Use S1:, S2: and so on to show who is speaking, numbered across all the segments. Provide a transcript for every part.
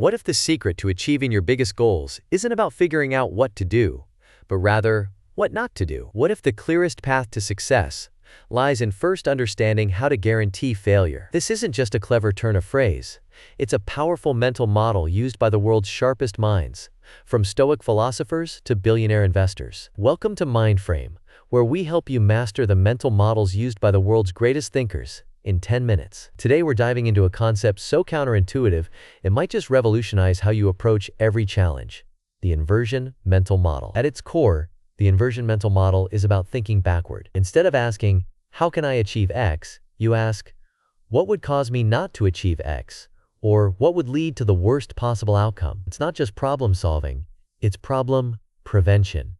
S1: What if the secret to achieving your biggest goals isn't about figuring out what to do, but rather what not to do? What if the clearest path to success lies in first understanding how to guarantee failure? This isn't just a clever turn of phrase. It's a powerful mental model used by the world's sharpest minds, from Stoic philosophers to billionaire investors. Welcome to Mindframe, where we help you master the mental models used by the world's greatest thinkers in 10 minutes. Today we're diving into a concept so counterintuitive, it might just revolutionize how you approach every challenge: the inversion mental model. At its core, the inversion mental model is about thinking backward. Instead of asking, how can I achieve X, you ask, what would cause me not to achieve X? Or what would lead to the worst possible outcome? It's not just problem solving, it's problem prevention.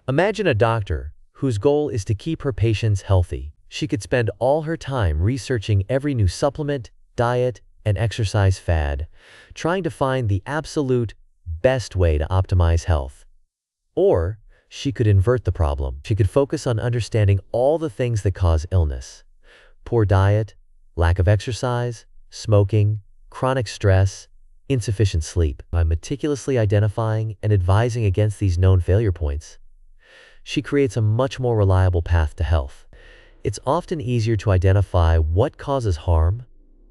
S1: Imagine a doctor whose goal is to keep her patients healthy. She could spend all her time researching every new supplement, diet, and exercise fad, trying to find the absolute best way to optimize health. Or she could invert the problem. She could focus on understanding all the things that cause illness: poor diet, lack of exercise, smoking, chronic stress, insufficient sleep. By meticulously identifying and advising against these known failure points, she creates a much more reliable path to health. It's often easier to identify what causes harm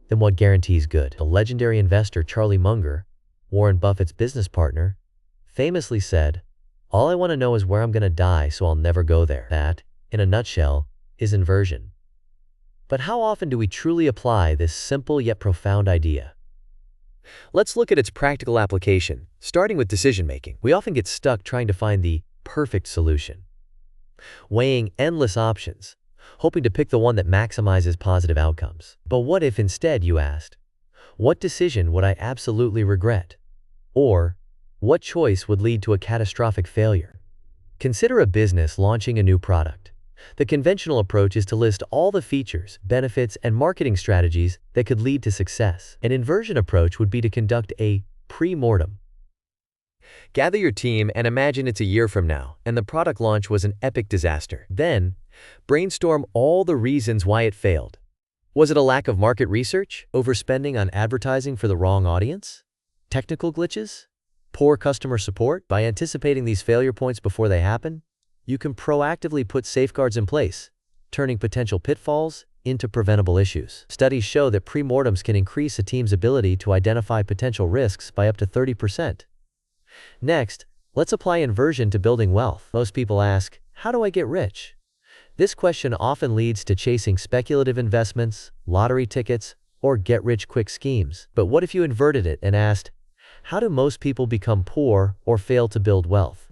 S1: than what guarantees good. The legendary investor Charlie Munger, Warren Buffett's business partner, famously said, "All I want to know is where I'm going to die, so I'll never go there." That, in a nutshell, is inversion. But how often do we truly apply this simple yet profound idea? Let's look at its practical application, starting with decision-making. We often get stuck trying to find the perfect solution, weighing endless options, hoping to pick the one that maximizes positive outcomes. But what if instead you asked, what decision would I absolutely regret? Or, what choice would lead to a catastrophic failure? Consider a business launching a new product. The conventional approach is to list all the features, benefits, and marketing strategies that could lead to success. An inversion approach would be to conduct a pre-mortem. Gather your team and imagine it's a year from now, and the product launch was an epic disaster. Then, brainstorm all the reasons why it failed. Was it a lack of market research? Overspending on advertising for the wrong audience? Technical glitches? Poor customer support? By anticipating these failure points before they happen, you can proactively put safeguards in place, turning potential pitfalls into preventable issues. Studies show that pre-mortems can increase a team's ability to identify potential risks by up to 30%. Next, let's apply inversion to building wealth. Most people ask, how do I get rich? This question often leads to chasing speculative investments, lottery tickets, or get-rich-quick schemes. But what if you inverted it and asked, how do most people become poor or fail to build wealth?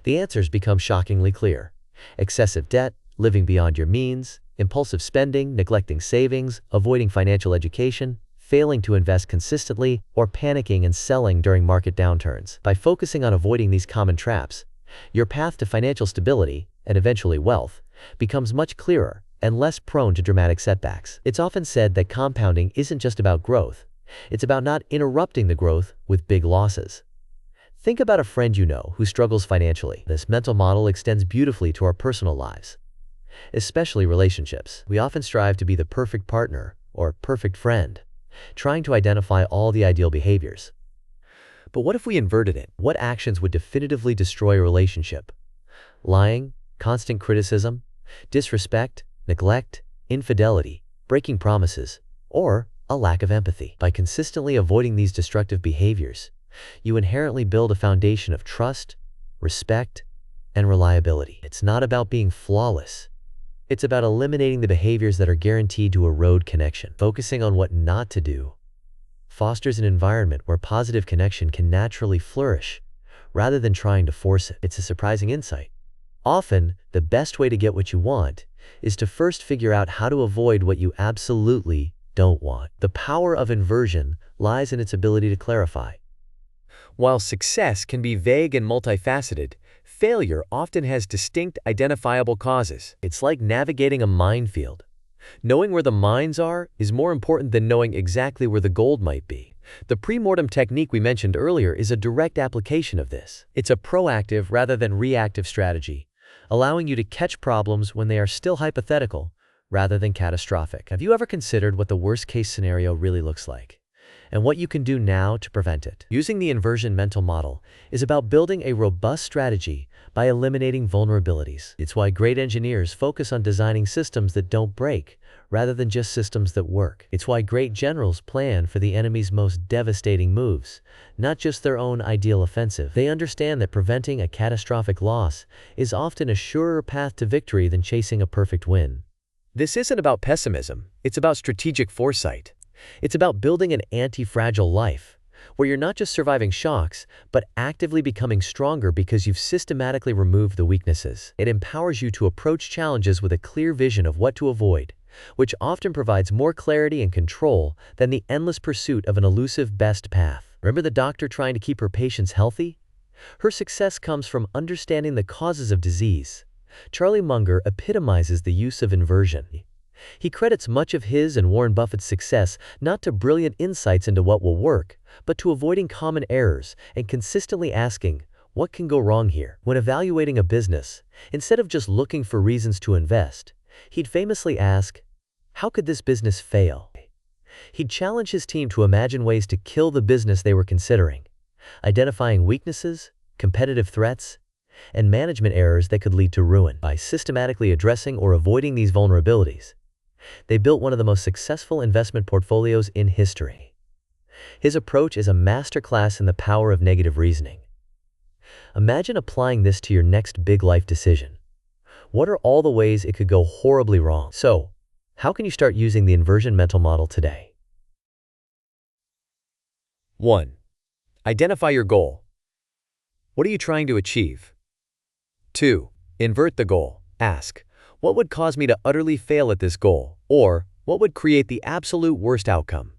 S1: The answers become shockingly clear: excessive debt, living beyond your means, impulsive spending, neglecting savings, avoiding financial education, failing to invest consistently, or panicking and selling during market downturns. By focusing on avoiding these common traps, your path to financial stability, and eventually wealth, becomes much clearer and less prone to dramatic setbacks. It's often said that compounding isn't just about growth, it's about not interrupting the growth with big losses. Think about a friend you know who struggles financially. This mental model extends beautifully to our personal lives, especially relationships. We often strive to be the perfect partner or perfect friend, trying to identify all the ideal behaviors. But what if we inverted it? What actions would definitively destroy a relationship? Lying, constant criticism, disrespect, neglect, infidelity, breaking promises, or a lack of empathy. By consistently avoiding these destructive behaviors, you inherently build a foundation of trust, respect, and reliability. It's not about being flawless. It's about eliminating the behaviors that are guaranteed to erode connection. Focusing on what not to do fosters an environment where positive connection can naturally flourish, rather than trying to force it. It's a surprising insight. Often, the best way to get what you want is to first figure out how to avoid what you absolutely don't want. The power of inversion lies in its ability to clarify. While success can be vague and multifaceted, failure often has distinct, identifiable causes. It's like navigating a minefield. Knowing where the mines are is more important than knowing exactly where the gold might be. The pre-mortem technique we mentioned earlier is a direct application of this. It's a proactive rather than reactive strategy, allowing you to catch problems when they are still hypothetical rather than catastrophic. Have you ever considered what the worst-case scenario really looks like? and what you can do now to prevent it. Using the inversion mental model is about building a robust strategy by eliminating vulnerabilities. It's why great engineers focus on designing systems that don't break, rather than just systems that work. It's why great generals plan for the enemy's most devastating moves, not just their own ideal offensive. They understand that preventing a catastrophic loss is often a surer path to victory than chasing a perfect win. This isn't about pessimism, it's about strategic foresight. It's about building an anti-fragile life, where you're not just surviving shocks, but actively becoming stronger because you've systematically removed the weaknesses. It empowers you to approach challenges with a clear vision of what to avoid, which often provides more clarity and control than the endless pursuit of an elusive best path. Remember the doctor trying to keep her patients healthy? Her success comes from understanding the causes of disease. Charlie Munger epitomizes the use of inversion. He credits much of his and Warren Buffett's success not to brilliant insights into what will work, but to avoiding common errors and consistently asking, what can go wrong here? When evaluating a business, instead of just looking for reasons to invest, he'd famously ask, how could this business fail? He'd challenge his team to imagine ways to kill the business they were considering, identifying weaknesses, competitive threats, and management errors that could lead to ruin. By systematically addressing or avoiding these vulnerabilities, they built one of the most successful investment portfolios in history. His approach is a masterclass in the power of negative reasoning. Imagine applying this to your next big life decision. What are all the ways it could go horribly wrong? So, how can you start using the inversion mental model today? 1. Identify your goal. What are you trying to achieve? 2. Invert the goal. Ask, what would cause me to utterly fail at this goal? Or, what would create the absolute worst outcome?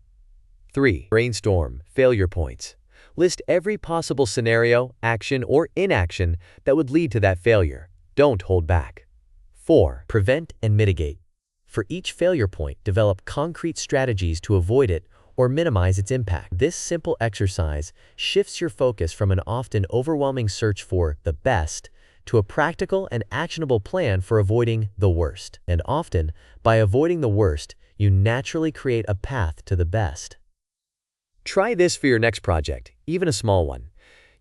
S1: 3. Brainstorm failure points. List every possible scenario, action, or inaction that would lead to that failure. Don't hold back. 4. Prevent and mitigate. For each failure point, develop concrete strategies to avoid it or minimize its impact. This simple exercise shifts your focus from an often overwhelming search for the best to a practical and actionable plan for avoiding the worst. And often, by avoiding the worst, you naturally create a path to the best. Try this for your next project, even a small one.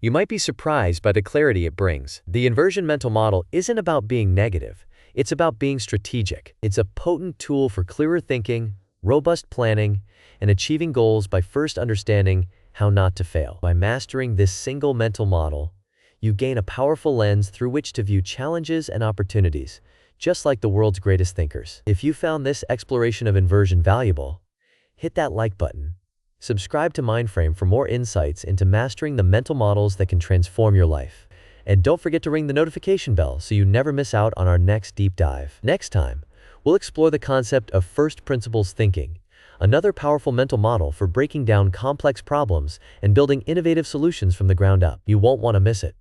S1: You might be surprised by the clarity it brings. The inversion mental model isn't about being negative. It's about being strategic. It's a potent tool for clearer thinking, robust planning, and achieving goals by first understanding how not to fail. By mastering this single mental model, you gain a powerful lens through which to view challenges and opportunities, just like the world's greatest thinkers. If you found this exploration of inversion valuable, hit that like button. Subscribe to Mindframe for more insights into mastering the mental models that can transform your life. And don't forget to ring the notification bell so you never miss out on our next deep dive. Next time, we'll explore the concept of first principles thinking, another powerful mental model for breaking down complex problems and building innovative solutions from the ground up. You won't want to miss it.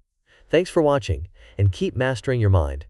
S1: Thanks for watching, and keep mastering your mind.